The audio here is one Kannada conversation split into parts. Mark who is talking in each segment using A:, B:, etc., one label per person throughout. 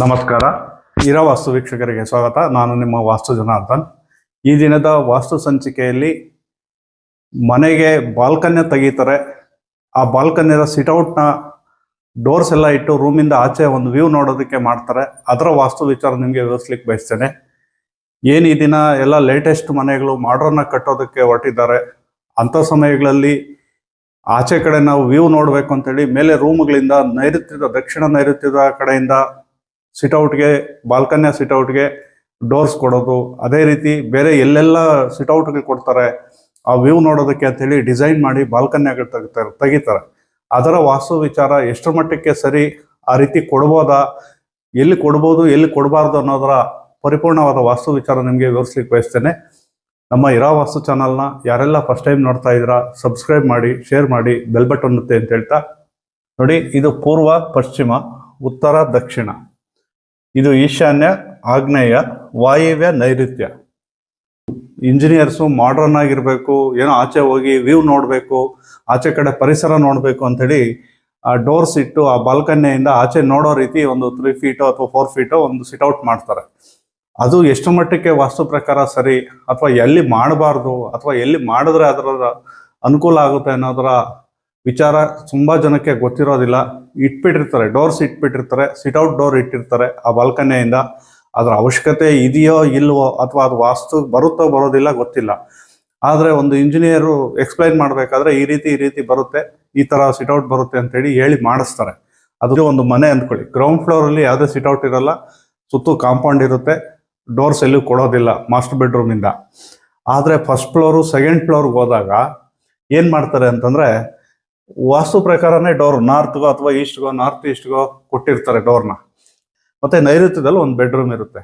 A: ನಮಸ್ಕಾರ. ಇರೋ ವಾಸ್ತು ವೀಕ್ಷಕರಿಗೆ ಸ್ವಾಗತ. ನಾನು ನಿಮ್ಮ ವಾಸ್ತು ಜನಾರ್ದನ್. ಈ ದಿನದ ವಾಸ್ತು ಸಂಚಿಕೆಯಲ್ಲಿ ಮನೆಗೆ ಬಾಲ್ಕನ್ಯ ತೆಗೀತಾರೆ. ಆ ಬಾಲ್ಕನ್ಯದ ಸಿಟ್ಔಟ್ನ ಡೋರ್ಸ್ ಎಲ್ಲ ಇಟ್ಟು ರೂಮಿಂದ ಆಚೆ ಒಂದು ವ್ಯೂ ನೋಡೋದಕ್ಕೆ ಮಾಡ್ತಾರೆ. ಅದರ ವಾಸ್ತು ವಿಚಾರ ನಿಮಗೆ ವಿವರಿಸ್ಲಿಕ್ಕೆ ಬಯಸ್ತೇನೆ. ಏನು ಈ ದಿನ ಎಲ್ಲ ಲೇಟೆಸ್ಟ್ ಮನೆಗಳು ಮಾಡ್ರನ್ನ ಕಟ್ಟೋದಕ್ಕೆ ಹೊರಟಿದ್ದಾರೆ. ಅಂಥ ಸಮಯಗಳಲ್ಲಿ ಆಚೆ ಕಡೆ ನಾವು ವ್ಯೂ ನೋಡಬೇಕು ಅಂತೇಳಿ ಮೇಲೆ ರೂಮ್ಗಳಿಂದ ದಕ್ಷಿಣ ನೈಋತ್ಯದ ಕಡೆಯಿಂದ ಸಿಟ್ಔಟ್ಗೆ, ಬಾಲ್ಕನ್ಯ ಸಿಟ್ಔಟ್ಗೆ ಡೋರ್ಸ್ ಕೊಡೋದು, ಅದೇ ರೀತಿ ಬೇರೆ ಎಲ್ಲೆಲ್ಲ ಸಿಟ್ಔಟ್ಗೆ ಕೊಡ್ತಾರೆ ಆ ವ್ಯೂ ನೋಡೋದಕ್ಕೆ ಅಂತೇಳಿ ಡಿಸೈನ್ ಮಾಡಿ ಬಾಲ್ಕನ್ಯಾಗಳು ತೆಗಿತಾರೆ. ಅದರ ವಾಸ್ತು ವಿಚಾರ ಎಷ್ಟರ ಮಟ್ಟಕ್ಕೆ ಸರಿ, ಆ ರೀತಿ ಕೊಡ್ಬೋದಾ, ಎಲ್ಲಿ ಕೊಡ್ಬೋದು ಎಲ್ಲಿ ಕೊಡಬಾರ್ದು ಅನ್ನೋದರ ಪರಿಪೂರ್ಣವಾದ ವಾಸ್ತು ವಿಚಾರ ನಿಮಗೆ ವಿವರಿಸ್ಲಿಕ್ಕೆ ಬಯಸ್ತೇನೆ. ನಮ್ಮ ಇರಾ ವಾಸ್ತು ಚಾನಲ್ನ ಯಾರೆಲ್ಲ ಫಸ್ಟ್ ಟೈಮ್ ನೋಡ್ತಾ ಇದ್ದೀರಾ ಸಬ್ಸ್ಕ್ರೈಬ್ ಮಾಡಿ, ಶೇರ್ ಮಾಡಿ, ಬೆಲ್ ಬಟನ್ ಒತ್ತೆ ಅಂತ ಹೇಳ್ತಾ, ನೋಡಿ ಇದು ಪೂರ್ವ, ಪಶ್ಚಿಮ, ಉತ್ತರ, ದಕ್ಷಿಣ, ಇದು ಈಶಾನ್ಯ, ಆಗ್ನೇಯ, ವಾಯವ್ಯ, ನೈಋತ್ಯ. ಇಂಜಿನಿಯರ್ಸು ಮಾಡ್ರನ್ ಆಗಿರ್ಬೇಕು, ಏನೋ ಆಚೆ ಹೋಗಿ ವ್ಯೂ ನೋಡಬೇಕು, ಆಚೆ ಕಡೆ ಪರಿಸರ ನೋಡಬೇಕು ಅಂತೇಳಿ ಆ ಡೋರ್ಸ್ ಇಟ್ಟು ಆ ಬಾಲ್ಕನ್ಯಿಂದ ಆಚೆ ನೋಡೋ ರೀತಿ ಒಂದು 3 ಫೀಟೋ ಅಥವಾ 4 ಫೀಟೋ ಒಂದು ಸಿಟ್ಔಟ್ ಮಾಡ್ತಾರೆ. ಅದು ಎಷ್ಟು ಮಟ್ಟಕ್ಕೆ ವಾಸ್ತು ಪ್ರಕಾರ ಸರಿ, ಅಥವಾ ಎಲ್ಲಿ ಮಾಡಬಾರ್ದು, ಅಥವಾ ಎಲ್ಲಿ ಮಾಡಿದ್ರೆ ಅದರ ಅನುಕೂಲ ಆಗುತ್ತೆ ಅನ್ನೋದರ ವಿಚಾರ ತುಂಬಾ ಜನಕ್ಕೆ ಗೊತ್ತಿರೋದಿಲ್ಲ. ಇಟ್ಬಿಟ್ಟಿರ್ತಾರೆ, ಡೋರ್ಸ್ ಇಟ್ಬಿಟ್ಟಿರ್ತಾರೆ, ಸಿಟ್ಔಟ್ ಡೋರ್ ಇಟ್ಟಿರ್ತಾರೆ ಆ ಬಾಲ್ಕನ್ಯಿಂದ. ಅದರ ಅವಶ್ಯಕತೆ ಇದೆಯೋ ಇಲ್ವೋ, ಅಥವಾ ಅದು ವಾಸ್ತು ಬರುತ್ತೋ ಬರೋದಿಲ್ಲ ಗೊತ್ತಿಲ್ಲ. ಆದರೆ ಒಂದು ಇಂಜಿನಿಯರು ಎಕ್ಸ್ಪ್ಲೈನ್ ಮಾಡಬೇಕಾದ್ರೆ ಈ ರೀತಿ ಬರುತ್ತೆ, ಈ ಥರ ಸಿಟ್ಔಟ್ ಬರುತ್ತೆ ಅಂತೇಳಿ ಹೇಳಿ ಮಾಡಿಸ್ತಾರೆ. ಅದು ಒಂದು ಮನೆ ಅಂದ್ಕೊಳ್ಳಿ, ಗ್ರೌಂಡ್ ಫ್ಲೋರಲ್ಲಿ ಯಾವುದೇ ಸಿಟ್ಔಟ್ ಇರಲ್ಲ, ಸುತ್ತು ಕಾಂಪೌಂಡ್ ಇರುತ್ತೆ, ಡೋರ್ಸ್ ಎಲ್ಲೂ ಕೊಡೋದಿಲ್ಲ ಮಾಸ್ಟರ್ ಬೆಡ್ರೂಮಿಂದ. ಆದರೆ ಫಸ್ಟ್ ಫ್ಲೋರು, ಸೆಕೆಂಡ್ ಫ್ಲೋರ್ಗೆ ಹೋದಾಗ ಏನು ಮಾಡ್ತಾರೆ ಅಂತಂದರೆ, ವಾಸ್ತು ಪ್ರಕಾರನೇ ಡೋರ್ ನಾರ್ತ್ಗೋ ಅಥವಾ ಈಸ್ಟ್ಗೋ, ನಾರ್ತ್ ಈಸ್ಟ್ಗೋ ಕೊಟ್ಟಿರ್ತಾರೆ ಡೋರ್ನ. ಮತ್ತು ನೈಋತ್ಯದಲ್ಲಿ ಒಂದು ಬೆಡ್ರೂಮ್ ಇರುತ್ತೆ.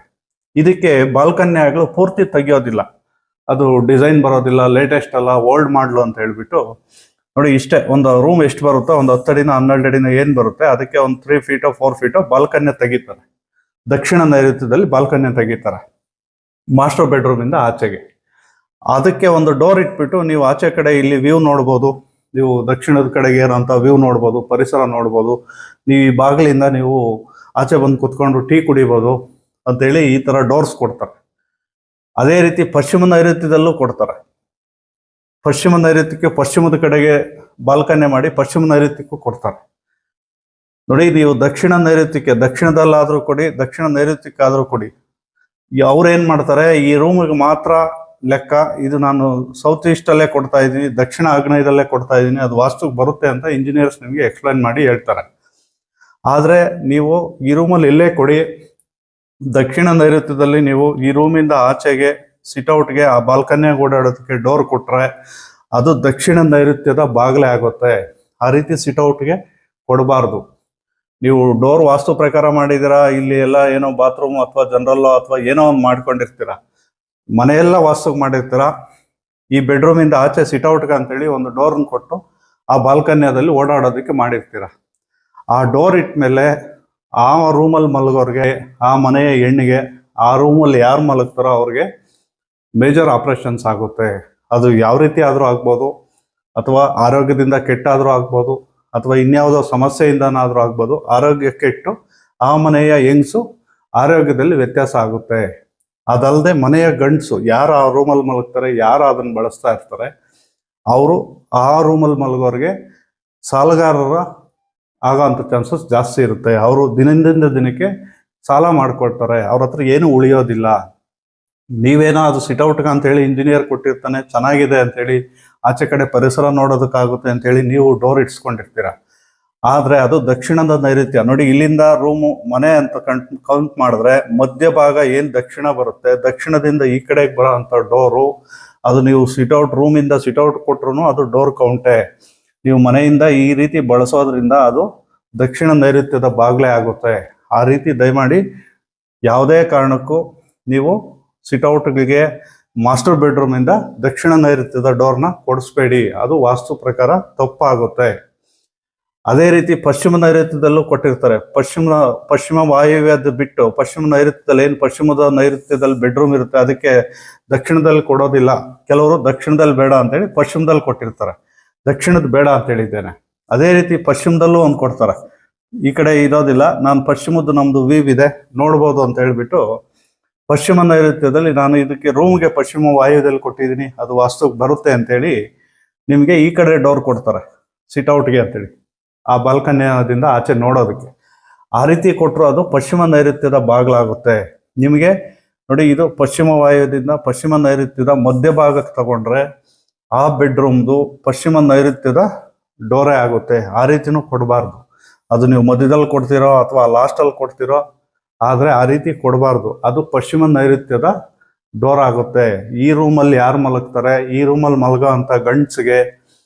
A: ಇದಕ್ಕೆ ಬಾಲ್ಕನ್ಯಾಗಳು ಪೂರ್ತಿ ತೆಗಿಯೋದಿಲ್ಲ, ಅದು ಡಿಸೈನ್ ಬರೋದಿಲ್ಲ, ಲೇಟೆಸ್ಟ್ ಅಲ್ಲ, ಓಲ್ಡ್ ಮಾಡಲು ಅಂತ ಹೇಳ್ಬಿಟ್ಟು. ನೋಡಿ ಇಷ್ಟೇ, ಒಂದು ರೂಮ್ ಎಷ್ಟು ಬರುತ್ತೋ, ಒಂದು 10 ಅಡಿನ 12 ಅಡಿನ ಏನು ಬರುತ್ತೆ ಅದಕ್ಕೆ ಒಂದು 3 ಫೀಟೋ 4 ಫೀಟೋ ಬಾಲ್ಕನ್ಯ ತೆಗಿತಾರೆ. ದಕ್ಷಿಣ ನೈಋತ್ಯದಲ್ಲಿ ಬಾಲ್ಕನ್ಯ ತೆಗಿತಾರೆ ಮಾಸ್ಟರ್ ಬೆಡ್ರೂಮಿಂದ ಆಚೆಗೆ. ಅದಕ್ಕೆ ಒಂದು ಡೋರ್ ಇಟ್ಬಿಟ್ಟು ನೀವು ಆಚೆ ಕಡೆ ಇಲ್ಲಿ ವ್ಯೂ ನೋಡ್ಬೋದು, ನೀವು ದಕ್ಷಿಣದ ಕಡೆಗೆ ಇರೋಂಥ ವ್ಯೂ ನೋಡ್ಬೋದು, ಪರಿಸರ ನೋಡ್ಬೋದು. ನೀವು ಈ ಬಾಗಿಲಿಂದ ನೀವು ಆಚೆ ಬಂದು ಕುತ್ಕೊಂಡು ಟೀ ಕುಡಿಬೋದು ಅಂತೇಳಿ ಈ ಥರ ಡೋರ್ಸ್ ಕೊಡ್ತಾರೆ. ಅದೇ ರೀತಿ ಪಶ್ಚಿಮ ನೈಋತ್ಯದಲ್ಲೂ ಕೊಡ್ತಾರೆ. ಪಶ್ಚಿಮ ನೈಋತ್ಯಕ್ಕೆ ಪಶ್ಚಿಮದ ಕಡೆಗೆ ಬಾಲ್ಕನ್ಯ ಮಾಡಿ ಪಶ್ಚಿಮ ನೈಋತ್ಯಕ್ಕೂ ಕೊಡ್ತಾರೆ. ನೋಡಿ, ನೀವು ದಕ್ಷಿಣ ನೈಋತ್ಯಕ್ಕೆ ದಕ್ಷಿಣದಲ್ಲಾದರೂ ಕೊಡಿ, ದಕ್ಷಿಣ ನೈಋತ್ಯಕ್ಕಾದರೂ ಕೊಡಿ. ಅವ್ರು ಏನು ಮಾಡ್ತಾರೆ, ಈ ರೂಮಿಗೆ ಮಾತ್ರ ಲೆಕ್ಕ, ಇದು ನಾನು ಸೌತ್ ಈಸ್ಟಲ್ಲೇ ಕೊಡ್ತಾ ಇದ್ದೀನಿ, ದಕ್ಷಿಣ ಆಗ್ನೇಯದಲ್ಲೇ ಕೊಡ್ತಾ ಇದ್ದೀನಿ, ಅದು ವಾಸ್ತುಗೆ ಬರುತ್ತೆ ಅಂತ ಇಂಜಿನಿಯರ್ಸ್ ನಿಮಗೆ ಎಕ್ಸ್ಪ್ಲೈನ್ ಮಾಡಿ ಹೇಳ್ತಾರೆ. ಆದರೆ ನೀವು ಈ ರೂಮಲ್ಲಿ ಎಲ್ಲೇ ಕೊಡಿ, ದಕ್ಷಿಣ ನೈಋತ್ಯದಲ್ಲಿ ನೀವು ಈ ರೂಮಿಂದ ಆಚೆಗೆ ಸಿಟ್ಔಟ್ಗೆ ಆ ಬಾಲ್ಕನ್ಯಾಗ ಓಡಾಡೋದಕ್ಕೆ ಡೋರ್ ಕೊಟ್ಟರೆ ಅದು ದಕ್ಷಿಣ ನೈಋತ್ಯದ ಬಾಗಿಲೇ ಆಗುತ್ತೆ. ಆ ರೀತಿ ಸಿಟ್ಔಟ್ಗೆ ಕೊಡಬಾರ್ದು. ನೀವು ಡೋರ್ ವಾಸ್ತು ಪ್ರಕಾರ ಮಾಡಿದ್ದೀರಾ, ಇಲ್ಲಿ ಎಲ್ಲ ಏನೋ ಬಾತ್ರೂಮ್ ಅಥವಾ ಜನರಲ್ಲೋ ಅಥವಾ ಏನೋ ಒಂದು ಮಾಡ್ಕೊಂಡಿರ್ತೀರ, ಮನೆಯೆಲ್ಲ ವಾಸ್ತುಗೆ ಮಾಡಿರ್ತೀರ, ಈ ಬೆಡ್ರೂಮಿಂದ ಆಚೆ ಸಿಟ್ಔಟ್ಗೆ ಅಂತೇಳಿ ಒಂದು ಡೋರ್ನ ಕೊಟ್ಟು ಆ ಬಾಲ್ಕನ್ಯದಲ್ಲಿ ಓಡಾಡೋದಕ್ಕೆ ಮಾಡಿರ್ತೀರ. ಆ ಡೋರ್ ಇಟ್ಮೇಲೆ ಆ ರೂಮಲ್ಲಿ ಮಲಗೋರಿಗೆ, ಆ ಮನೆಯ ಹೆಣ್ಣಿಗೆ, ಆ ರೂಮಲ್ಲಿ ಯಾರು ಮಲಗ್ತಾರೋ ಅವ್ರಿಗೆ ಮೇಜರ್ ಆಪ್ರೇಷನ್ಸ್ ಆಗುತ್ತೆ. ಅದು ಯಾವ ರೀತಿ ಆದರೂ ಆಗ್ಬೋದು, ಅಥವಾ ಆರೋಗ್ಯದಿಂದ ಕೆಟ್ಟಾದರೂ ಆಗ್ಬೋದು, ಅಥವಾ ಇನ್ಯಾವುದೋ ಸಮಸ್ಯೆಯಿಂದನಾದರೂ ಆಗ್ಬೋದು. ಆರೋಗ್ಯ ಕೆಟ್ಟು ಆ ಮನೆಯ ಹೆಂಗಸು ಆರೋಗ್ಯದಲ್ಲಿ ವ್ಯತ್ಯಾಸ ಆಗುತ್ತೆ. ಅದಲ್ಲದೆ ಮನೆಯ ಗಂಡಸು ಯಾರು ಆ ರೂಮಲ್ಲಿ ಮಲಗ್ತಾರೆ, ಯಾರು ಅದನ್ನು ಬಳಸ್ತಾ ಇರ್ತಾರೆ, ಅವರು ಆ ರೂಮಲ್ಲಿ ಮಲಗೋರಿಗೆ ಸಾಲಗಾರರ ಆಗೋಂಥ ಚಾನ್ಸಸ್ ಜಾಸ್ತಿ ಇರುತ್ತೆ. ಅವರು ದಿನದಿಂದ ದಿನಕ್ಕೆ ಸಾಲ ಮಾಡಿಕೊಡ್ತಾರೆ, ಅವ್ರ ಹತ್ರ ಏನೂ ಉಳಿಯೋದಿಲ್ಲ. ನೀವೇನೋ ಅದು ಸಿಟ್ಔಟ್ಗೆ ಅಂತೇಳಿ ಇಂಜಿನಿಯರ್ ಕೊಟ್ಟಿರ್ತಾನೆ, ಚೆನ್ನಾಗಿದೆ ಅಂತೇಳಿ ಆಚೆ ಕಡೆ ಪರಿಸರ ನೋಡೋದಕ್ಕಾಗುತ್ತೆ ಅಂತೇಳಿ ನೀವು ಡೋರ್ ಇಟ್ಸ್ಕೊಂಡಿರ್ತೀರ. ಆದರೆ ಅದು ದಕ್ಷಿಣದ ನೈಋತ್ಯ. ನೋಡಿ, ಇಲ್ಲಿಂದ ರೂಮು ಮನೆ ಅಂತ ಕೌಂಟ್ ಮಾಡಿದ್ರೆ ಮಧ್ಯಭಾಗ ಏನು ದಕ್ಷಿಣ ಬರುತ್ತೆ, ದಕ್ಷಿಣದಿಂದ ಈ ಕಡೆಗೆ ಬರೋ ಅಂಥ ಡೋರು, ಅದು ನೀವು ಸಿಟ್ಔಟ್ ರೂಮಿಂದ ಸಿಟ್ಔಟ್ ಕೊಟ್ರು ಅದು ಡೋರ್ ಕೌಂಟೇ. ನೀವು ಮನೆಯಿಂದ ಈ ರೀತಿ ಬಳಸೋದ್ರಿಂದ ಅದು ದಕ್ಷಿಣ ನೈಋತ್ಯದ ಬಾಗಿಲೇ ಆಗುತ್ತೆ. ಆ ರೀತಿ ದಯಮಾಡಿ ಯಾವುದೇ ಕಾರಣಕ್ಕೂ ನೀವು ಸಿಟ್ಔಟ್ಗೆ ಮಾಸ್ಟರ್ ಬೆಡ್ರೂಮಿಂದ ದಕ್ಷಿಣ ನೈಋತ್ಯದ ಡೋರ್ನ ಕೊಡಿಸ್ಬೇಡಿ, ಅದು ವಾಸ್ತು ಪ್ರಕಾರ ತಪ್ಪಾಗುತ್ತೆ. ಅದೇ ರೀತಿ ಪಶ್ಚಿಮ ನೈಋತ್ಯದಲ್ಲೂ ಕೊಟ್ಟಿರ್ತಾರೆ. ಪಶ್ಚಿಮ ವಾಯವ್ಯದ ಬಿಟ್ಟು ಪಶ್ಚಿಮ ನೈಋತ್ಯದಲ್ಲಿ ಏನು ಪಶ್ಚಿಮದ ನೈಋತ್ಯದಲ್ಲಿ ಬೆಡ್ರೂಮ್ ಇರುತ್ತೆ, ಅದಕ್ಕೆ ದಕ್ಷಿಣದಲ್ಲಿ ಕೊಡೋದಿಲ್ಲ. ಕೆಲವರು ದಕ್ಷಿಣದಲ್ಲಿ ಬೇಡ ಅಂತೇಳಿ ಪಶ್ಚಿಮದಲ್ಲಿ ಕೊಟ್ಟಿರ್ತಾರೆ, ದಕ್ಷಿಣದ ಬೇಡ ಅಂತ ಹೇಳಿದ್ದೇನೆ. ಅದೇ ರೀತಿ ಪಶ್ಚಿಮದಲ್ಲೂ ಒಂದು ಕೊಡ್ತಾರೆ. ಈ ಕಡೆ ಇರೋದಿಲ್ಲ. ನಾನು ಪಶ್ಚಿಮದ್ದು ನಮ್ದು ವೀವ್ ಇದೆ ನೋಡ್ಬೋದು ಅಂತ ಹೇಳ್ಬಿಟ್ಟು ಪಶ್ಚಿಮ ನೈಋತ್ಯದಲ್ಲಿ ನಾನು ಇದಕ್ಕೆ ರೂಮ್ಗೆ ಪಶ್ಚಿಮ ವಾಯುವ್ಯದಲ್ಲಿ ಕೊಟ್ಟಿದ್ದೀನಿ, ಅದು ವಾಸ್ತುಗೆ ಬರುತ್ತೆ ಅಂತೇಳಿ ನಿಮಗೆ ಈ ಕಡೆ ಡೋರ್ ಕೊಡ್ತಾರೆ ಸಿಟ್ಔಟ್ಗೆ ಅಂತೇಳಿ, ಆ ಬಾಲ್ಕನಿಯಿಂದ ಆಚೆ ನೋಡೋದಕ್ಕೆ. ಆ ರೀತಿ ಕೊಟ್ಟರು ಅದು ಪಶ್ಚಿಮ ನೈಋತ್ಯದ ಬಾಗಿಲಾಗುತ್ತೆ ನಿಮಗೆ. ನೋಡಿ, ಇದು ಪಶ್ಚಿಮ ವಾಯುವ್ಯದಿಂದ ಪಶ್ಚಿಮ ನೈಋತ್ಯದ ಮಧ್ಯಭಾಗಕ್ಕೆ ತಗೊಂಡ್ರೆ ಆ ಬೆಡ್ರೂಮ್ದು ಪಶ್ಚಿಮ ನೈಋತ್ಯದ ಡೋರೇ ಆಗುತ್ತೆ. ಆ ರೀತಿನೂ ಕೊಡಬಾರ್ದು. ಅದು ನೀವು ಮಧ್ಯದಲ್ಲಿ ಕೊಡ್ತಿರೋ ಅಥವಾ ಲಾಸ್ಟಲ್ಲಿ ಕೊಡ್ತಿರೋ, ಆದರೆ ಆ ರೀತಿ ಕೊಡಬಾರ್ದು. ಅದು ಪಶ್ಚಿಮ ನೈಋತ್ಯದ ಡೋರ್ ಆಗುತ್ತೆ. ಈ ರೂಮಲ್ಲಿ ಯಾರು ಮಲಗ್ತಾರೆ, ಈ ರೂಮಲ್ಲಿ ಮಲಗೋ ಅಂತ ಗಂಡಸಿಗೆ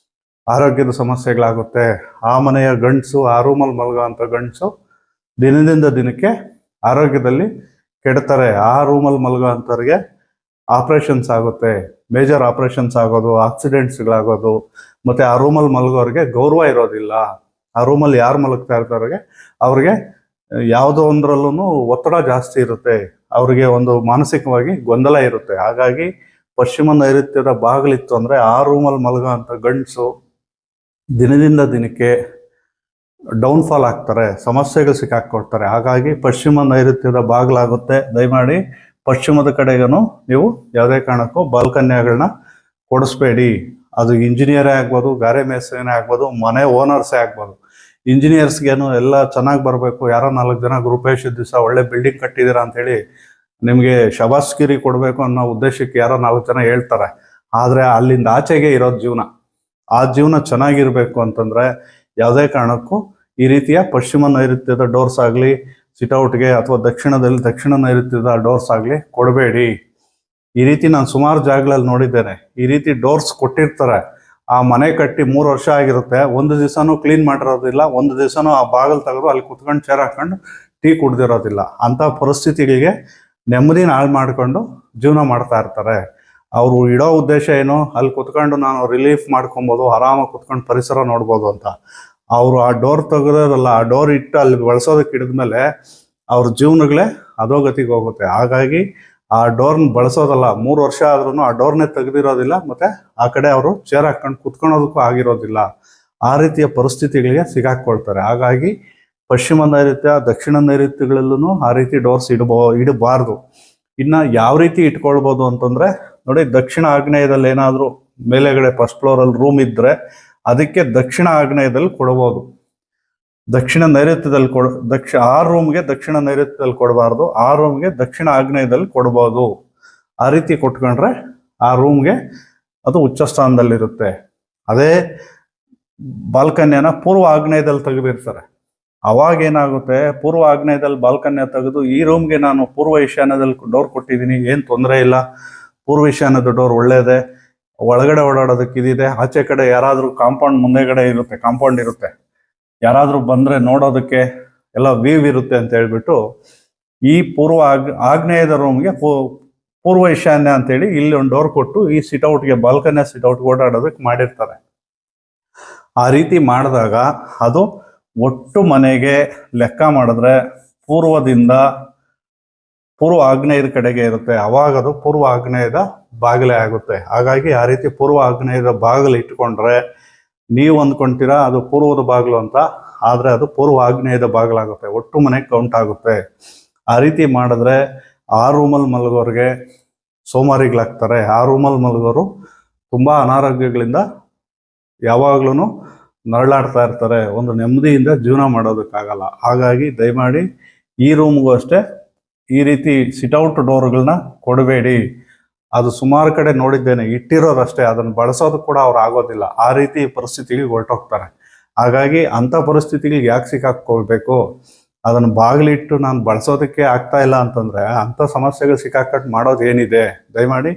A: ಆರೋಗ್ಯದ ಸಮಸ್ಯೆಗಳಾಗುತ್ತೆ. ಆ ಮನೆಯ ಗಂಡಸು, ಆ ರೂಮಲ್ಲಿ ಮಲಗೋ ಅಂತ ಗಂಡಸು ದಿನದಿಂದ ದಿನಕ್ಕೆ ಆರೋಗ್ಯದಲ್ಲಿ ಕೆಡ್ತಾರೆ. ಆ ರೂಮಲ್ಲಿ ಮಲಗೋ ಅಂಥವ್ರಿಗೆ ಆಪ್ರೇಷನ್ಸ್ ಆಗುತ್ತೆ, ಮೇಜರ್ ಆಪ್ರೇಷನ್ಸ್ ಆಗೋದು, ಆಕ್ಸಿಡೆಂಟ್ಸ್ಗಳಾಗೋದು. ಮತ್ತು ಆ ರೂಮಲ್ಲಿ ಮಲಗೋರಿಗೆ ಗೌರವ ಇರೋದಿಲ್ಲ. ಆ ರೂಮಲ್ಲಿ ಯಾರು ಮಲಗ್ತಾ ಇರ್ತಾರಿಗೆ ಅವ್ರಿಗೆ ಯಾವುದೋ ಒಂದರಲ್ಲೂ ಒತ್ತಡ ಜಾಸ್ತಿ ಇರುತ್ತೆ, ಅವ್ರಿಗೆ ಒಂದು ಮಾನಸಿಕವಾಗಿ ಗೊಂದಲ ಇರುತ್ತೆ. ಹಾಗಾಗಿ ಪಶ್ಚಿಮ ನೈಋತ್ಯದ ಬಾಗಿಲಿತ್ತು ಅಂದರೆ ಆ ರೂಮಲ್ಲಿ ಮಲಗೋ ಅಂಥ ಗಂಡಸು ದಿನದಿಂದ ದಿನಕ್ಕೆ ಡೌನ್ಫಾಲ್ ಆಗ್ತಾರೆ, ಸಮಸ್ಯೆಗಳು ಸಿಕ್ಕಾಕೊಳ್ತಾರೆ. ಹಾಗಾಗಿ ಪಶ್ಚಿಮ ನೈಋತ್ಯದ ಬಾಗಿಲಾಗುತ್ತೆ. ದಯಮಾಡಿ ಪಶ್ಚಿಮದ ಕಡೆಗೂ ನೀವು ಯಾವುದೇ ಕಾರಣಕ್ಕೂ ಬಾಲ್ಕನ್ಯಗಳನ್ನ ಕೊಡಿಸ್ಬೇಡಿ. ಅದು ಇಂಜಿನಿಯರೇ ಆಗ್ಬೋದು, ಗಾರೆ ಮೇಸ್ತ್ರಿನೇ ಆಗ್ಬೋದು, ಮನೆ ಓನರ್ಸೇ ಆಗ್ಬೋದು. ಇಂಜಿನಿಯರ್ಸ್ಗೇನು ಎಲ್ಲ ಚೆನ್ನಾಗಿ ಬರಬೇಕು, ಯಾರೋ 4 ಜನ ಗೃಹಪ್ರವೇಶದ ದಿವಸ ಒಳ್ಳೆ ಬಿಲ್ಡಿಂಗ್ ಕಟ್ಟಿದ್ದೀರಾ ಅಂಥೇಳಿ ನಿಮಗೆ ಶಬಾಸ್ಗಿರಿ ಕೊಡಬೇಕು ಅನ್ನೋ ಉದ್ದೇಶಕ್ಕೆ ಯಾರೋ 4 ಜನ ಹೇಳ್ತಾರೆ. ಆದರೆ ಅಲ್ಲಿಂದ ಆಚೆಗೆ ಇರೋದು ಜೀವನ, ಆ ಜೀವನ ಚೆನ್ನಾಗಿರಬೇಕು ಅಂತಂದರೆ ಯಾವುದೇ ಕಾರಣಕ್ಕೂ ಈ ರೀತಿಯ ಪಶ್ಚಿಮ ನೈಋತ್ಯದ ಡೋರ್ಸ್ ಆಗಲಿ, ಸಿಟ್ಔಟ್ಗೆ ಅಥವಾ ದಕ್ಷಿಣ ನೈಋತ್ಯದ ಡೋರ್ಸ್ ಆಗಲಿ ಕೊಡಬೇಡಿ. ಈ ರೀತಿ ನಾನು ಸುಮಾರು ಜಾಗಗಳಲ್ಲಿ ನೋಡಿದ್ದೇನೆ. ಈ ರೀತಿ ಡೋರ್ಸ್ ಕೊಟ್ಟಿರ್ತಾರೆ, ಆ ಮನೆ ಕಟ್ಟಿ 3 ವರ್ಷ ಆಗಿರುತ್ತೆ, ಒಂದು ದಿವಸನೂ ಕ್ಲೀನ್ ಮಾಡಿರೋದಿಲ್ಲ, ಒಂದು ದಿವಸನೂ ಆ ಬಾಗಿಲು ತೆಗೆದು ಅಲ್ಲಿ ಕುತ್ಕೊಂಡು ಚೇರ್ ಹಾಕೊಂಡು ಟೀ ಕುಡ್ದಿರೋದಿಲ್ಲ. ಅಂಥ ಪರಿಸ್ಥಿತಿಗಳಿಗೆ ನೆಮ್ಮದಿನ ಹಾಳು ಮಾಡಿಕೊಂಡು ಜೀವನ ಮಾಡ್ತಾ ಇರ್ತಾರೆ. ಅವರು ಇಡೋ ಉದ್ದೇಶ ಏನು, ಅಲ್ಲಿ ಕುತ್ಕೊಂಡು ನಾನು ರಿಲೀಫ್ ಮಾಡ್ಕೊಬೋದು, ಆರಾಮಾಗಿ ಕುತ್ಕೊಂಡು ಪರಿಸರ ನೋಡ್ಬೋದು ಅಂತ. ಅವರು ಆ ಡೋರ್ ತೆಗೆದೋದಲ್ಲ, ಆ ಡೋರ್ ಇಟ್ಟು ಅಲ್ಲಿ ಬಳಸೋದಕ್ಕೆ ಹಿಡಿದ್ಮೇಲೆ ಅವ್ರ ಜೀವನಗಳೇ ಅಧೋಗತಿಗೆ ಹೋಗುತ್ತೆ. ಹಾಗಾಗಿ ಆ ಡೋರ್ನ ಬಳಸೋದಲ್ಲ, 3 ವರ್ಷ ಆದ್ರೂ ಆ ಡೋರ್ನೇ ತೆಗೆದಿರೋದಿಲ್ಲ, ಮತ್ತು ಆ ಕಡೆ ಅವರು ಚೇರ್ ಹಾಕೊಂಡು ಕುತ್ಕೊಳೋದಕ್ಕೂ ಆಗಿರೋದಿಲ್ಲ. ಆ ರೀತಿಯ ಪರಿಸ್ಥಿತಿಗಳಿಗೆ ಸಿಗಾಕ್ಕೊಳ್ತಾರೆ. ಹಾಗಾಗಿ ಪಶ್ಚಿಮ ನೈಋತ್ಯ, ದಕ್ಷಿಣ ನೈಋತ್ಯಗಳಲ್ಲೂ ಆ ರೀತಿ ಡೋರ್ಸ್ ಇಡಬಾರ್ದು. ಇನ್ನು ಯಾವ ರೀತಿ ಇಟ್ಕೊಳ್ಬೋದು ಅಂತಂದರೆ, ನೋಡಿ, ದಕ್ಷಿಣ ಆಗ್ನೇಯದಲ್ಲಿ ಏನಾದರೂ ಮೇಲೆಗಡೆ ಫಸ್ಟ್ ಫ್ಲೋರಲ್ಲಿ ರೂಮ್ ಇದ್ದರೆ ಅದಕ್ಕೆ ದಕ್ಷಿಣ ಆಗ್ನೇಯದಲ್ಲಿ ಕೊಡ್ಬೋದು. ದಕ್ಷಿಣ ನೈಋತ್ಯದಲ್ಲಿ ಆ ರೂಮ್ಗೆ ದಕ್ಷಿಣ ನೈಋತ್ಯದಲ್ಲಿ ಕೊಡಬಾರ್ದು, ಆ ರೂಮ್ಗೆ ದಕ್ಷಿಣ ಆಗ್ನೇಯದಲ್ಲಿ ಕೊಡ್ಬೋದು. ಆ ರೀತಿ ಕೊಟ್ಕೊಂಡ್ರೆ ಆ ರೂಮ್ಗೆ ಅದು ಉಚ್ಚ ಸ್ಥಾನದಲ್ಲಿರುತ್ತೆ. ಅದೇ ಬಾಲ್ಕನ್ಯನ ಪೂರ್ವ ಆಗ್ನೇಯದಲ್ಲಿ ತೆಗೆದಿರ್ತಾರೆ, ಅವಾಗೇನಾಗುತ್ತೆ, ಪೂರ್ವ ಆಗ್ನೇಯದಲ್ಲಿ ಬಾಲ್ಕನ್ಯ ತೆಗೆದು ಈ ರೂಮ್ಗೆ ನಾನು ಪೂರ್ವ ಈಶಾನ್ಯದಲ್ಲಿ ಡೋರ್ ಕೊಟ್ಟಿದ್ದೀನಿ, ಏನು ತೊಂದರೆ ಇಲ್ಲ, ಪೂರ್ವ ಈಶಾನ್ಯದ ಡೋರ್ ಒಳ್ಳೇದೆ, ಒಳಗಡೆ ಓಡಾಡೋದಕ್ಕೆ ಇದಿದೆ, ಆಚೆ ಕಡೆ ಯಾರಾದರೂ ಕಾಂಪೌಂಡ್ ಮುಂದೆಗಡೆ ಇರುತ್ತೆ, ಕಾಂಪೌಂಡ್ ಇರುತ್ತೆ, ಯಾರಾದರೂ ಬಂದರೆ ನೋಡೋದಕ್ಕೆ ಎಲ್ಲ ವೀವ್ ಇರುತ್ತೆ ಅಂತ ಹೇಳ್ಬಿಟ್ಟು ಈ ಪೂರ್ವ ಆಗ್ನೇಯದ ರೂಮ್ಗೆ ಪೂರ್ವ ಈಶಾನ್ಯ ಅಂತೇಳಿ ಇಲ್ಲಿ ಒಂದು ಡೋರ್ ಕೊಟ್ಟು ಈ ಸಿಟ್ಔಟ್ಗೆ, ಬಾಲ್ಕನ್ಯ ಸಿಟ್ಔಟ್ಗೆ ಓಡಾಡೋದಕ್ಕೆ ಮಾಡಿರ್ತಾರೆ. ಆ ರೀತಿ ಮಾಡಿದಾಗ ಅದು ಒಟ್ಟು ಮನೆಗೆ ಲೆಕ್ಕ ಮಾಡಿದ್ರೆ ಪೂರ್ವ ಆಗ್ನೇಯದ ಕಡೆಗೆ ಇರುತ್ತೆ. ಅವಾಗ ಅದು ಪೂರ್ವ ಆಗ್ನೇಯದ ಬಾಗಿಲೇ ಆಗುತ್ತೆ. ಹಾಗಾಗಿ ಆ ರೀತಿ ಪೂರ್ವ ಆಗ್ನೇಯದ ಬಾಗಿಲು ಇಟ್ಕೊಂಡ್ರೆ ನೀವು ಅಂದ್ಕೊಂತೀರಾ ಅದು ಪೂರ್ವದ ಬಾಗಿಲು ಅಂತ, ಆದರೆ ಅದು ಪೂರ್ವ ಆಗ್ನೇಯದ ಬಾಗಿಲಾಗುತ್ತೆ, ಒಟ್ಟು ಮನೆಗೆ ಕೌಂಟ್ ಆಗುತ್ತೆ. ಆ ರೀತಿ ಮಾಡಿದ್ರೆ ಆ ರೂಮಲ್ಲಿ ಮಲಗೋರಿಗೆ ಸೋಮಾರಿಗಳಾಗ್ತಾರೆ. ಆ ರೂಮಲ್ಲಿ ಮಲಗೋರು ತುಂಬ ಅನಾರೋಗ್ಯಗಳಿಂದ ಯಾವಾಗ್ಲೂ ನರಳಾಡ್ತಾ ಇರ್ತಾರೆ, ಒಂದು ನೆಮ್ಮದಿಯಿಂದ ಜೀವನ ಮಾಡೋದಕ್ಕಾಗಲ್ಲ. ಹಾಗಾಗಿ ದಯಮಾಡಿ ಈ ರೂಮ್ಗೂ ಅಷ್ಟೇ ಈ ರೀತಿ ಸಿಟ್ಔಟ್ ಡೋರ್ಗಳನ್ನ ಕೊಡಬೇಡಿ. ಅದು ಸುಮಾರು ಕಡೆ ನೋಡಿದ್ದೇನೆ, ಇಟ್ಟಿರೋದಷ್ಟೇ, ಅದನ್ನು ಬಳಸೋದು ಕೂಡ ಅವ್ರು ಆಗೋದಿಲ್ಲ. ಆ ರೀತಿ ಪರಿಸ್ಥಿತಿಗೆ ಹೊರಟೋಗ್ತಾರೆ. ಹಾಗಾಗಿ ಅಂಥ ಪರಿಸ್ಥಿತಿಗೆ ಯಾಕೆ ಸಿಕ್ಕಾಕೊಳ್ಬೇಕು, ಅದನ್ನು ಬಾಗಿಲಿಟ್ಟು ನಾನು ಬಳಸೋದಕ್ಕೆ ಆಗ್ತಾ ಇಲ್ಲ ಅಂತಂದರೆ ಅಂಥ ಸಮಸ್ಯೆಗಳು ಸಿಕ್ಕಾಕಟ್ಟು ಮಾಡೋದು ಏನಿದೆ. ದಯಮಾಡಿ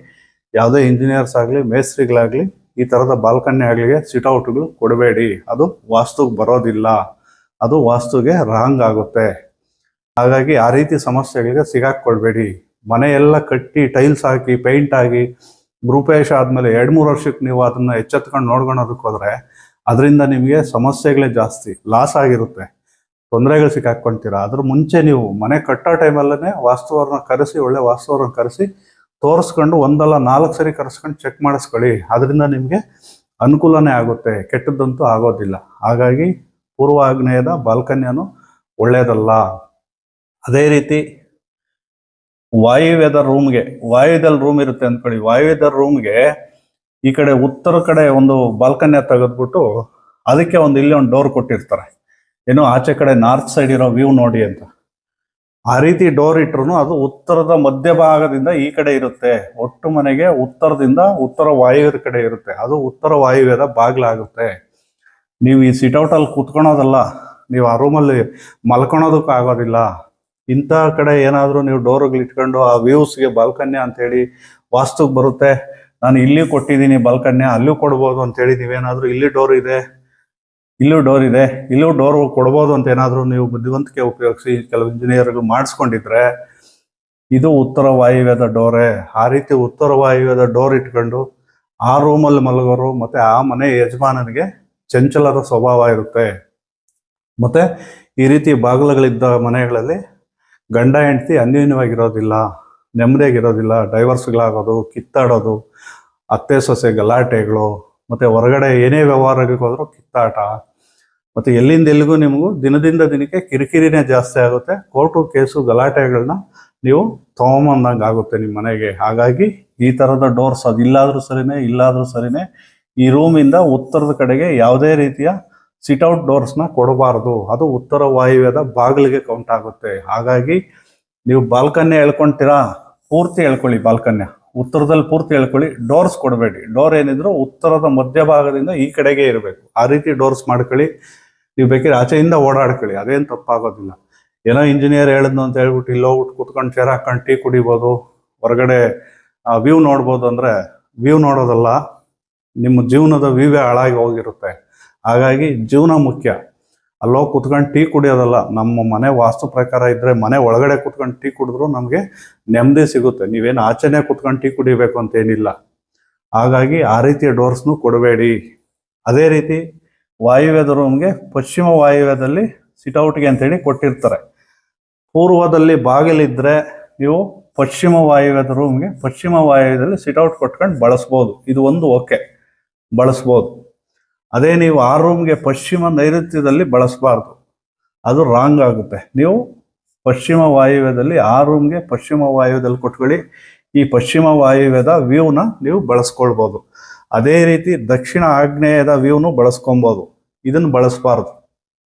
A: ಯಾವುದೇ ಇಂಜಿನಿಯರ್ಸ್ ಆಗಲಿ, ಮೇಸ್ತ್ರಿಗಳಾಗಲಿ ಈ ಥರದ ಬಾಲ್ಕನ್ನಿ ಆಗಲಿ ಸಿಟ್ಔಟ್ಗಳು ಕೊಡಬೇಡಿ. ಅದು ವಾಸ್ತುಗೆ ಬರೋದಿಲ್ಲ, ಅದು ವಾಸ್ತುಗೆ ರಾಂಗ್ ಆಗುತ್ತೆ. ಹಾಗಾಗಿ ಆ ರೀತಿ ಸಮಸ್ಯೆಗಳಿಗೆ ಸಿಗಾಕ್ಕೊಳ್ಬೇಡಿ. ಮನೆಯೆಲ್ಲ ಕಟ್ಟಿ ಟೈಲ್ಸ್ ಹಾಕಿ ಪೇಂಟ್ ಆಗಿ ಗೃಹಪ್ರವೇಶ ಆದಮೇಲೆ 2-3 ವರ್ಷಕ್ಕೆ ನೀವು ಅದನ್ನು ಎಚ್ಚೆತ್ಕೊಂಡು ನೋಡ್ಕೊಳೋದಕ್ಕೆ ಹೋದರೆ ಅದರಿಂದ ನಿಮಗೆ ಸಮಸ್ಯೆಗಳೇ ಜಾಸ್ತಿ, ಲಾಸ್ ಆಗಿರುತ್ತೆ, ತೊಂದರೆಗಳು ಸಿಕ್ಕಾಕ್ಕೊಳ್ತೀರಾ. ಅದ್ರ ಮುಂಚೆ ನೀವು ಮನೆ ಕಟ್ಟೋ ಟೈಮಲ್ಲೇ ಒಳ್ಳೆ ವಾಸ್ತುವ್ರನ್ನ ಕರೆಸಿ ತೋರಿಸ್ಕೊಂಡು 1-4 ಸರಿ ಕರೆಸ್ಕೊಂಡು ಚೆಕ್ ಮಾಡಿಸ್ಕೊಳ್ಳಿ. ಅದರಿಂದ ನಿಮಗೆ ಅನುಕೂಲನೇ ಆಗುತ್ತೆ, ಕೆಟ್ಟದ್ದಂತೂ ಆಗೋದಿಲ್ಲ. ಹಾಗಾಗಿ ಪೂರ್ವ ಆಗ್ನೇಯದ ಬಾಲ್ಕನ್ಯನು ಒಳ್ಳೆಯದಲ್ಲ. ಅದೇ ರೀತಿ ವಾಯುವ್ಯದ ರೂಮ್ಗೆ, ವಾಯುವ್ಯದಲ್ಲಿ ರೂಮ್ ಇರುತ್ತೆ ಅಂದ್ಕೊಳ್ಳಿ, ವಾಯುವ್ಯದ ರೂಮ್ಗೆ ಈ ಕಡೆ ಉತ್ತರ ಕಡೆ ಒಂದು ಬಾಲ್ಕನಿ ತೆಗೆದ್ಬಿಟ್ಟು ಅದಕ್ಕೆ ಇಲ್ಲಿ ಒಂದು ಡೋರ್ ಕೊಟ್ಟಿರ್ತಾರೆ, ಏನೋ ಆಚೆ ಕಡೆ ನಾರ್ತ್ ಸೈಡ್ ಇರೋ ವ್ಯೂ ನೋಡಿ ಅಂತ. ಆ ರೀತಿ ಡೋರ್ ಇಟ್ರು ಅದು ಉತ್ತರದ ಮಧ್ಯಭಾಗದಿಂದ ಈ ಕಡೆ ಇರುತ್ತೆ. ಒಟ್ಟು ಮನೆಗೆ ಉತ್ತರದಿಂದ ಉತ್ತರ ವಾಯುವ್ಯದ ಕಡೆ ಇರುತ್ತೆ, ಅದು ಉತ್ತರ ವಾಯುವ್ಯದ ಬಾಗ್ಲಾಗುತ್ತೆ. ನೀವು ಈ ಸಿಟ್ಔಟ್ ಅಲ್ಲಿ ಕುತ್ಕೊಳೋದಲ್ಲ, ನೀವು ಆ ರೂಮಲ್ಲಿ ಮಲ್ಕೊಳೋದಕ್ಕೂ ಆಗೋದಿಲ್ಲ. ಇಂಥ ಕಡೆ ಏನಾದರೂ ನೀವು ಡೋರ್ಗಳು ಇಟ್ಕೊಂಡು ಆ ವ್ಯೂಸ್ಗೆ ಬಾಲ್ಕನ್ಯ ಅಂತೇಳಿ ವಾಸ್ತುಗೆ ಬರುತ್ತೆ, ನಾನು ಇಲ್ಲಿ ಕೊಟ್ಟಿದ್ದೀನಿ ಬಾಲ್ಕನ್ಯ, ಅಲ್ಲೂ ಕೊಡ್ಬೋದು ಅಂತೇಳಿ ನೀವೇನಾದರೂ ಇಲ್ಲಿ ಡೋರ್ ಇದೆ, ಇಲ್ಲೂ ಡೋರ್ ಇದೆ, ಇಲ್ಲೂ ಡೋರ್ ಕೊಡ್ಬೋದು ಅಂತ ಏನಾದರೂ ನೀವು ಬುದ್ಧಿವಂತಿಕೆ ಉಪಯೋಗಿಸಿ ಕೆಲವು ಇಂಜಿನಿಯರ್ಗಳು ಮಾಡಿಸ್ಕೊಂಡಿದ್ರೆ ಇದು ಉತ್ತರ ವಾಯುವ್ಯದ ಡೋರೇ. ಆ ರೀತಿ ಉತ್ತರ ವಾಯುವ್ಯದ ಡೋರ್ ಇಟ್ಕೊಂಡು ಆ ರೂಮಲ್ಲಿ ಮಲಗೋರು ಮತ್ತೆ ಆ ಮನೆ ಯಜಮಾನನಿಗೆ ಚಂಚಲದ ಸ್ವಭಾವ ಇರುತ್ತೆ. ಮತ್ತೆ ಈ ರೀತಿ ಬಾಗಿಲುಗಳಿದ್ದ ಮನೆಗಳಲ್ಲಿ ಗಂಡ ಹೆಂಡತಿ ಅನ್ಯೋನ್ಯವಾಗಿರೋದಿಲ್ಲ, ನೆಮ್ಮದಿಯಾಗಿರೋದಿಲ್ಲ, ಡೈವರ್ಸ್ಗಳಾಗೋದು, ಕಿತ್ತಾಡೋದು, ಅತ್ತೆ ಸೊಸೆ ಗಲಾಟೆಗಳು, ಮತ್ತೆ ಹೊರಗಡೆ ಏನೇ ವ್ಯವಹಾರಗಳಿಗೆ ಹೋದ್ರೂ ಕಿತ್ತಾಟ, ಮತ್ತೆ ಎಲ್ಲಿಂದ ಎಲ್ಲಿಗೂ ನಿಮಗೂ ದಿನದಿಂದ ದಿನಕ್ಕೆ ಕಿರಿಕಿರಿನೇ ಜಾಸ್ತಿ ಆಗುತ್ತೆ. ಕೋರ್ಟು ಕೇಸು ಗಲಾಟೆಗಳನ್ನ ನೀವು ತಗೊಂಬಂದಂಗೆ ಆಗುತ್ತೆ ನಿಮ್ಮ ಮನೆಗೆ. ಹಾಗಾಗಿ ಈ ಥರದ ಡೋರ್ಸ್ ಅದು ಇಲ್ಲಾದ್ರೂ ಸರಿನೇ ಈ ರೂಮಿಂದ ಉತ್ತರದ ಕಡೆಗೆ ಯಾವುದೇ ರೀತಿಯ ಸಿಟ್ಔಟ್ ಡೋರ್ಸ್ನ ಕೊಡಬಾರ್ದು, ಅದು ಉತ್ತರ ವಾಯುವ್ಯದ ಬಾಗಿಲಿಗೆ ಕೌಂಟ್ ಆಗುತ್ತೆ. ಹಾಗಾಗಿ ನೀವು ಬಾಲ್ಕನ್ಯ ಹೇಳ್ಕೊಂತೀರಾ, ಪೂರ್ತಿ ಹೇಳ್ಕೊಳ್ಳಿ, ಬಾಲ್ಕನ್ಯ ಉತ್ತರದಲ್ಲಿ ಪೂರ್ತಿ ಹೇಳ್ಕೊಳ್ಳಿ, ಡೋರ್ಸ್ ಕೊಡಬೇಡಿ. ಡೋರ್ ಏನಿದ್ರು ಉತ್ತರದ ಮಧ್ಯಭಾಗದಿಂದ ಈ ಕಡೆಗೆ ಇರಬೇಕು, ಆ ರೀತಿ ಡೋರ್ಸ್ ಮಾಡ್ಕೊಳ್ಳಿ. ನೀವು ಬೇಕಿದ್ರೆ ಆಚೆಯಿಂದ ಓಡಾಡ್ಕೊಳ್ಳಿ, ಅದೇನು ತಪ್ಪಾಗೋದಿಲ್ಲ. ಏನೋ ಇಂಜಿನಿಯರ್ ಹೇಳಿದ್ನು ಅಂತ ಹೇಳ್ಬಿಟ್ಟು ಇಲ್ಲಿ ಹೋಗ್ಬಿಟ್ಟು ಕುತ್ಕೊಂಡು ಚೇರ್ ಹಾಕೊಂಡು ಟೀ ಕುಡಿಬೋದು, ಹೊರಗಡೆ ವ್ಯೂ ನೋಡ್ಬೋದು ಅಂದರೆ ವ್ಯೂ ನೋಡೋದಲ್ಲ, ನಿಮ್ಮ ಜೀವನದ ವ್ಯೂವೇ ಹಾಳಾಗಿ ಹೋಗಿರುತ್ತೆ. ಹಾಗಾಗಿ ಜೀವನ ಮುಖ್ಯ, ಅಲ್ಲೋಗಿ ಕುತ್ಕೊಂಡು ಟೀ ಕುಡಿಯೋದಲ್ಲ. ನಮ್ಮ ಮನೆ ವಾಸ್ತು ಪ್ರಕಾರ ಇದ್ದರೆ ಮನೆ ಒಳಗಡೆ ಕುತ್ಕೊಂಡು ಟೀ ಕುಡಿದ್ರು ನಮಗೆ ನೆಮ್ಮದಿ ಸಿಗುತ್ತೆ. ನೀವೇನು ಆಚೆನೇ ಕುತ್ಕೊಂಡು ಟೀ ಕುಡಿಬೇಕು ಅಂತೇನಿಲ್ಲ. ಹಾಗಾಗಿ ಆ ರೀತಿಯ ಡೋರ್ಸ್ನು ಕೊಡಬೇಡಿ. ಅದೇ ರೀತಿ ವಾಯುವ್ಯದ ರೂಮ್ಗೆ ಪಶ್ಚಿಮ ವಾಯುವ್ಯದಲ್ಲಿ ಸಿಟ್ಔಟ್ಗೆ ಅಂತೇಳಿ ಕೊಟ್ಟಿರ್ತಾರೆ. ಪೂರ್ವದಲ್ಲಿ ಬಾಗಿಲಿದ್ರೆ ನೀವು ಪಶ್ಚಿಮ ವಾಯುವ್ಯದ ರೂಮ್ಗೆ ಪಶ್ಚಿಮ ವಾಯುವ್ಯದಲ್ಲಿ ಸಿಟ್ಔಟ್ ಕೊಟ್ಕೊಂಡು ಬಳಸ್ಬೋದು, ಇದು ಒಂದು ಓಕೆ, ಬಳಸ್ಬೋದು. ಅದೇ ನೀವು ಆ ರೂಮ್ಗೆ ಪಶ್ಚಿಮ ನೈಋತ್ಯದಲ್ಲಿ ಬಳಸಬಾರ್ದು, ಅದು ರಾಂಗ್ ಆಗುತ್ತೆ. ನೀವು ಪಶ್ಚಿಮ ವಾಯುವ್ಯದಲ್ಲಿ ಆ ರೂಮ್ಗೆ ಪಶ್ಚಿಮ ವಾಯುವ್ಯದಲ್ಲಿ ಕೊಟ್ಕೊಳ್ಳಿ, ಈ ಪಶ್ಚಿಮ ವಾಯುವ್ಯದ ವ್ಯೂನ ನೀವು ಬಳಸ್ಕೊಳ್ಬೋದು. ಅದೇ ರೀತಿ ದಕ್ಷಿಣ ಆಗ್ನೇಯದ ವ್ಯೂನು ಬಳಸ್ಕೊಬೋದು, ಇದನ್ನು ಬಳಸಬಾರ್ದು.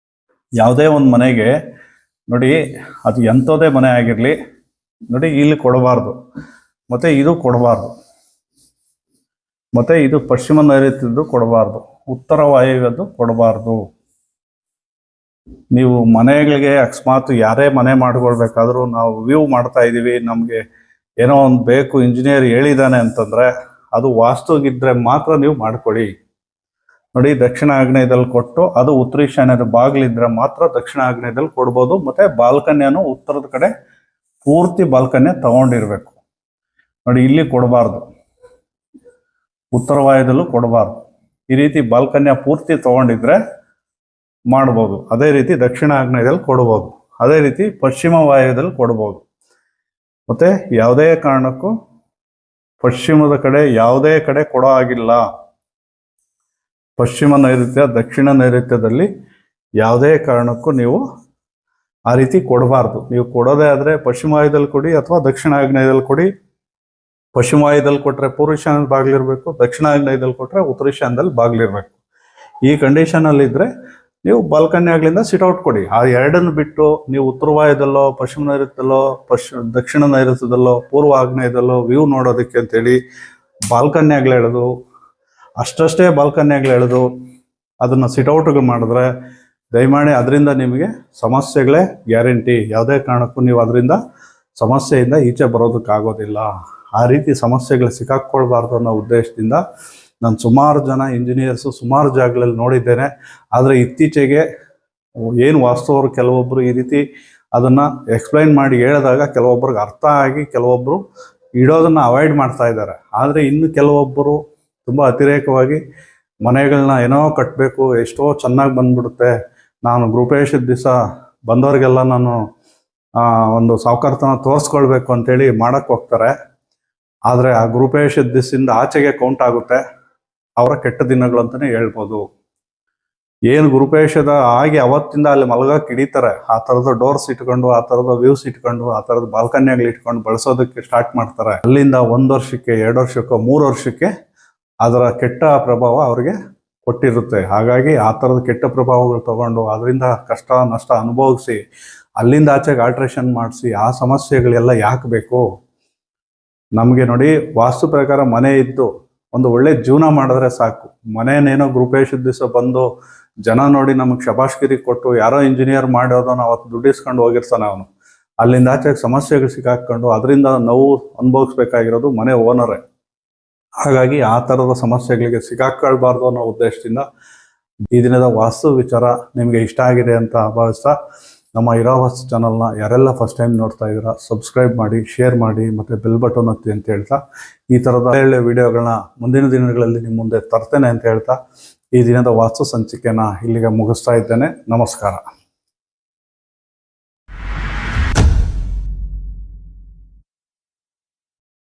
A: ಯಾವುದೇ ಒಂದು ಮನೆಗೆ ನೋಡಿ, ಅದು ಎಂಥದೇ ಮನೆ ಆಗಿರಲಿ ನೋಡಿ, ಇಲ್ಲಿ ಕೊಡಬಾರ್ದು, ಮತ್ತು ಇದು ಕೊಡಬಾರ್ದು, ಮತ್ತು ಇದು ಪಶ್ಚಿಮ ನೈಋತ್ಯದ್ದು ಕೊಡಬಾರ್ದು, ಉತ್ತರ ವಾಯುವ್ಯದ್ದು ಕೊಡಬಾರ್ದು. ನೀವು ಮನೆಗಳಿಗೆ ಅಕಸ್ಮಾತ್ ಯಾರೇ ಮನೆ ಮಾಡ್ಕೊಳ್ಬೇಕಾದ್ರೂ ನಾವು ವ್ಯೂ ಮಾಡ್ತಾ ಇದ್ದೀವಿ, ನಮಗೆ ಏನೋ ಒಂದು ಬೇಕು, ಇಂಜಿನಿಯರ್ ಹೇಳಿದ್ದಾನೆ ಅಂತಂದರೆ ಅದು ವಾಸ್ತುಗಿದ್ರೆ ಮಾತ್ರ ನೀವು ಮಾಡ್ಕೊಳ್ಳಿ. ನೋಡಿ, ದಕ್ಷಿಣ ಆಗ್ನೇಯದಲ್ಲಿ ಕೊಟ್ಟು ಅದು ಉತ್ತರ ಈಶಾನ್ಯದ ಬಾಗಿಲಿದ್ರೆ ಮಾತ್ರ ದಕ್ಷಿಣ ಆಗ್ನೇಯದಲ್ಲಿ ಕೊಡ್ಬೋದು. ಮತ್ತು ಬಾಲ್ಕನ್ಯನು ಉತ್ತರದ ಕಡೆ ಪೂರ್ತಿ ಬಾಲ್ಕನ್ಯ ತಗೊಂಡಿರ್ಬೇಕು. ನೋಡಿ, ಇಲ್ಲಿ ಕೊಡಬಾರ್ದು, ಉತ್ತರ ವಾಯುದಲ್ಲೂ ಕೊಡಬಾರ್ದು. ಈ ರೀತಿ ಬಾಲ್ಕನ್ಯ ಪೂರ್ತಿ ತಗೊಂಡಿದ್ರೆ ಮಾಡ್ಬೋದು. ಅದೇ ರೀತಿ ದಕ್ಷಿಣ ಆಗ್ನೇಯದಲ್ಲಿ ಕೊಡ್ಬೋದು, ಅದೇ ರೀತಿ ಪಶ್ಚಿಮ ವಾಯುವ್ಯದಲ್ಲಿ ಕೊಡ್ಬೋದು. ಮತ್ತೆ ಯಾವುದೇ ಕಾರಣಕ್ಕೂ ಪಶ್ಚಿಮದ ಕಡೆ ಯಾವುದೇ ಕಡೆ ಕೊಡೋ ಆಗಿಲ್ಲ. ಪಶ್ಚಿಮ ನೈಋತ್ಯ ದಕ್ಷಿಣ ನೈಋತ್ಯದಲ್ಲಿ ಯಾವುದೇ ಕಾರಣಕ್ಕೂ ನೀವು ಆ ರೀತಿ ಕೊಡಬಾರ್ದು. ನೀವು ಕೊಡೋದೇ ಆದರೆ ಪಶ್ಚಿಮ ವಾಯುವ್ಯದಲ್ಲಿ ಕೊಡಿ ಅಥವಾ ದಕ್ಷಿಣ ಆಗ್ನೇಯದಲ್ಲಿ ಕೊಡಿ. ಪಶ್ಚಿಮ ವಾಯುವ್ಯದಲ್ಲಿ ಕೊಟ್ಟರೆ ಪೂರ್ವ ಈಶಾನ್ಯದಲ್ಲಿ ಬಾಗಿಲಿರಬೇಕು, ದಕ್ಷಿಣ ಆಗ್ನೇಯದಲ್ಲಿ ಕೊಟ್ಟರೆ ಉತ್ತರ ಈಶಾನ್ಯದಲ್ಲಿ ಬಾಗಿಲಿರಬೇಕು. ಈ ಕಂಡೀಷನಲ್ಲಿದ್ದರೆ ನೀವು ಬಾಲ್ಕನ್ಯಾಗಳಿಂದ ಸಿಟ್ಔಟ್ ಕೊಡಿ. ಆ ಎರಡನ್ನು ಬಿಟ್ಟು ನೀವು ಉತ್ತರ ವಾಯುವ್ಯದಲ್ಲೋ ಪಶ್ಚಿಮ ನೈಋತ್ಯದಲ್ಲೋ ದಕ್ಷಿಣ ನೈಋತ್ಯದಲ್ಲೋ ಪೂರ್ವ ಆಗ್ನೇಯದಲ್ಲೋ ವ್ಯೂ ನೋಡೋದಕ್ಕೆ ಅಂತೇಳಿ ಬಾಲ್ಕನ್ಯಾಗಳು ಎಳೆದು ಅಷ್ಟೇ ಬಾಲ್ಕನ್ಯಾಗಳು ಎಳೆದು ಅದನ್ನು ಸಿಟ್ಔಟ್ಗೆ ಮಾಡಿದ್ರೆ ದಯಮಾಡಿ ಅದರಿಂದ ನಿಮಗೆ ಸಮಸ್ಯೆಗಳೇ ಗ್ಯಾರಂಟಿ. ಯಾವುದೇ ಕಾರಣಕ್ಕೂ ನೀವು ಅದರಿಂದ ಸಮಸ್ಯೆಯಿಂದ ಈಚೆ ಬರೋದಕ್ಕಾಗೋದಿಲ್ಲ. ಆ ರೀತಿ ಸಮಸ್ಯೆಗಳು ಸಿಕ್ಕಾಕ್ಕೊಳ್ಬಾರ್ದು ಅನ್ನೋ ಉದ್ದೇಶದಿಂದ ನಾನು ಸುಮಾರು ಜನ ಇಂಜಿನಿಯರ್ಸು ಸುಮಾರು ಜಾಗಗಳಲ್ಲಿ ನೋಡಿದ್ದೇನೆ. ಆದರೆ ಇತ್ತೀಚೆಗೆ ಏನು ವಾಸ್ತವರು ಕೆಲವೊಬ್ಬರು ಈ ರೀತಿ ಅದನ್ನು ಎಕ್ಸ್ಪ್ಲೈನ್ ಮಾಡಿ ಹೇಳಿದಾಗ ಕೆಲವೊಬ್ಬರಿಗೆ ಅರ್ಥ ಆಗಿ ಕೆಲವೊಬ್ಬರು ಇಡೋದನ್ನು ಅವಾಯ್ಡ್ ಮಾಡ್ತಾ ಇದ್ದಾರೆ. ಆದರೆ ಇನ್ನು ಕೆಲವೊಬ್ಬರು ತುಂಬ ಅತಿರೇಕವಾಗಿ ಮನೆಗಳನ್ನ ಏನೋ ಕಟ್ಟಬೇಕು, ಎಷ್ಟೋ ಚೆನ್ನಾಗಿ ಬಂದ್ಬಿಡುತ್ತೆ, ನಾನು ಗೃಹಪ್ರವೇಶದ ದಿವಸ ಬಂದವರಿಗೆಲ್ಲ ನಾನು ಒಂದು ಸಾವುಕಾರತನ ತೋರಿಸ್ಕೊಳ್ಬೇಕು ಅಂತೇಳಿ ಮಾಡೋಕ್ಕೆ ಹೋಗ್ತಾರೆ. ಆದರೆ ಆ ಗೃಹಪ್ರವೇಶದ ದಿವಸದಿಂದ ಆಚೆಗೆ ಕೌಂಟ್ ಆಗುತ್ತೆ ಅವರ ಕೆಟ್ಟ ದಿನಗಳು ಅಂತಲೇ ಹೇಳ್ಬೋದು. ಏನು ಗುರುಪೇಶದ ಆಗಿ ಅವತ್ತಿಂದ ಅಲ್ಲಿ ಮಲಗಕ್ಕೆ ಹಿಡಿತಾರೆ, ಆ ಥರದ ಡೋರ್ಸ್ ಇಟ್ಕೊಂಡು, ಆ ಥರದ ವ್ಯೂಸ್ ಇಟ್ಕೊಂಡು, ಆ ಥರದ ಬಾಲ್ಕನಿಯಾಗ್ಲಿ ಇಟ್ಕೊಂಡು ಬಳಸೋದಕ್ಕೆ ಸ್ಟಾರ್ಟ್ ಮಾಡ್ತಾರೆ. ಅಲ್ಲಿಂದ 1 ವರ್ಷಕ್ಕೆ 2 ವರ್ಷಕ್ಕೆ 3 ವರ್ಷಕ್ಕೆ ಅದರ ಕೆಟ್ಟ ಪ್ರಭಾವ ಅವ್ರಿಗೆ ಕೊಟ್ಟಿರುತ್ತೆ. ಹಾಗಾಗಿ ಆ ಥರದ ಕೆಟ್ಟ ಪ್ರಭಾವಗಳು ತಗೊಂಡು ಅದರಿಂದ ಕಷ್ಟ ನಷ್ಟ ಅನುಭವಿಸಿ ಅಲ್ಲಿಂದ ಆಚೆಗೆ ಆಲ್ಟ್ರೇಷನ್ ಮಾಡಿಸಿ ಆ ಸಮಸ್ಯೆಗಳೆಲ್ಲ ಯಾಕೆ ಬೇಕು? ನಮಗೆ ನೋಡಿ, ವಾಸ್ತು ಪ್ರಕಾರ ಮನೆ ಇದ್ದು ಒಂದು ಒಳ್ಳೆ ಜೀವನ ಮಾಡಿದ್ರೆ ಸಾಕು. ಮನೇನೇನೋ ಗೃಹಪ್ರವೇಶದ ದಿವಸ ಬಂದು ಜನ ನೋಡಿ ನಮಗೆ ಶಬಾಷ್ಗಿರಿ ಕೊಟ್ಟು ಯಾರೋ ಇಂಜಿನಿಯರ್ ಮಾಡೋದನ್ನ ಅವತ್ತು ದುಡ್ಡಿಸ್ಕೊಂಡು ಹೋಗಿರ್ತಾನೆ ಅವನು. ಅಲ್ಲಿಂದ ಆಚೆಗೆ ಸಮಸ್ಯೆಗಳು ಸಿಕ್ಕಾಕೊಂಡು ಅದರಿಂದ ನೋವು ಅನುಭವಿಸ್ಬೇಕಾಗಿರೋದು ಮನೆ ಓನರೇ. ಹಾಗಾಗಿ ಆ ಥರದ ಸಮಸ್ಯೆಗಳಿಗೆ ಸಿಕ್ಕಾಕೊಳ್ಬಾರ್ದು ಅನ್ನೋ ಉದ್ದೇಶದಿಂದ ಈ ದಿನದ ವಾಸ್ತು ವಿಚಾರ ನಿಮಗೆ ಇಷ್ಟ ಆಗಿದೆ ಅಂತ ಭಾವಿಸ್ತಾ, ನಮ್ಮ ಇರಾವಾಸ್ತು ಚಾನಲ್ನ ಯಾರೆಲ್ಲ ಫಸ್ಟ್ ಟೈಮ್ ನೋಡ್ತಾ ಇದ್ದೀರಾ ಸಬ್ಸ್ಕ್ರೈಬ್ ಮಾಡಿ, ಶೇರ್ ಮಾಡಿ, ಮತ್ತು ಬೆಲ್ ಬಟನ್ ಒತ್ತಿ ಅಂತ ಹೇಳ್ತಾ, ಈ ಥರದ ಒಳ್ಳೆ ವಿಡಿಯೋಗಳನ್ನ ಮುಂದಿನ ದಿನಗಳಲ್ಲಿ ನಿಮ್ಮ ಮುಂದೆ ತರ್ತೇನೆ ಅಂತ ಹೇಳ್ತಾ ಈ ದಿನದ ವಾಸ್ತು ಸಂಚಿಕೆನ ಇಲ್ಲಿಗೆ ಮುಗಿಸ್ತಾ ಇದ್ದೇನೆ. ನಮಸ್ಕಾರ.